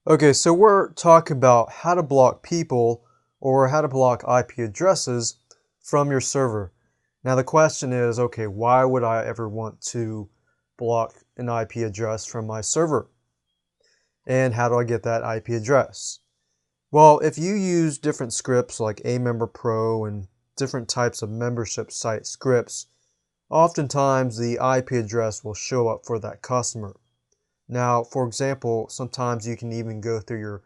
Okay, so we're talking about how to block people or how to block IP addresses from your server. Now the question is, okay, why would I ever want to block an IP address from my server? And how do I get that IP address? Well, if you use different scripts like AMember Pro and different types of membership site scripts, oftentimes the IP address will show up for that customer. Now, for example, sometimes you can even go through your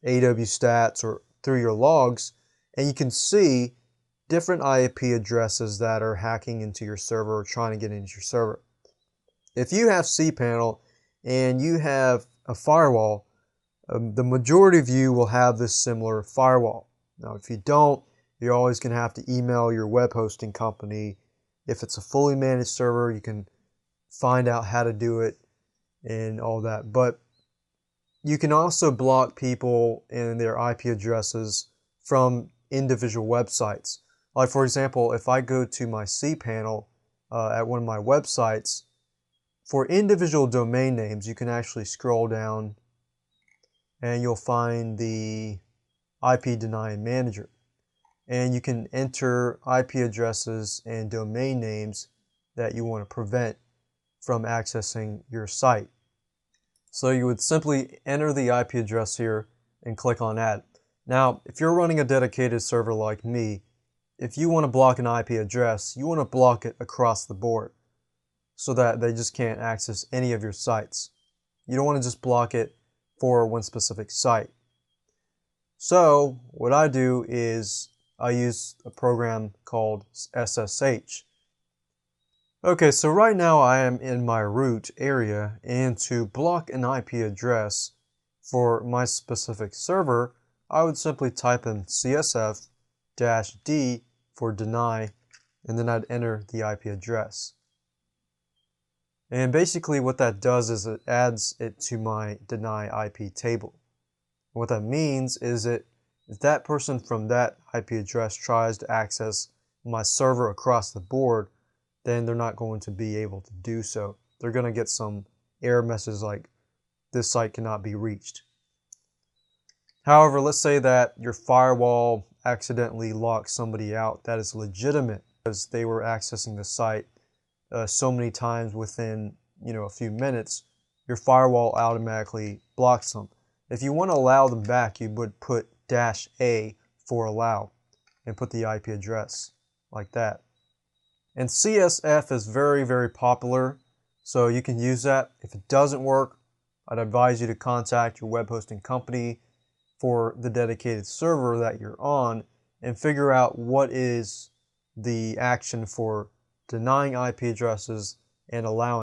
AW stats or through your logs, and you can see different IP addresses that are hacking into your server or trying to get into your server. If you have cPanel and you have a firewall, the majority of you will have this similar firewall. Now, if you don't, you're always going to have to email your web hosting company. If it's a fully managed server, you can find out how to do it and all that. But you can also block people and their IP addresses from individual websites. Like for example, if I go to my cPanel at one of my websites, for individual domain names, you can actually scroll down and you'll find the IP denying manager. And you can enter IP addresses and domain names that you want to prevent from accessing your site. So you would simply enter the IP address here and click on add. Now, if you're running a dedicated server like me, if you want to block an IP address, you want to block it across the board so that they just can't access any of your sites. You don't want to just block it for one specific site. So what I do is I use a program called SSH. Okay, so right now I am in my root area, and to block an IP address for my specific server, I would simply type in CSF-D for deny, and then I'd enter the IP address. And basically what that does is it adds it to my deny IP table. What that means is that if that person from that IP address tries to access my server across the board, then they're not going to be able to do so. They're going to get some error message like, this site cannot be reached. However, let's say that your firewall accidentally locks somebody out that is legitimate because they were accessing the site so many times within a few minutes, your firewall automatically blocks them. If you want to allow them back, you would put -A for allow and put the IP address like that. And CSF is very, very popular, so you can use that. If it doesn't work, I'd advise you to contact your web hosting company for the dedicated server that you're on and figure out what is the action for denying IP addresses and allowing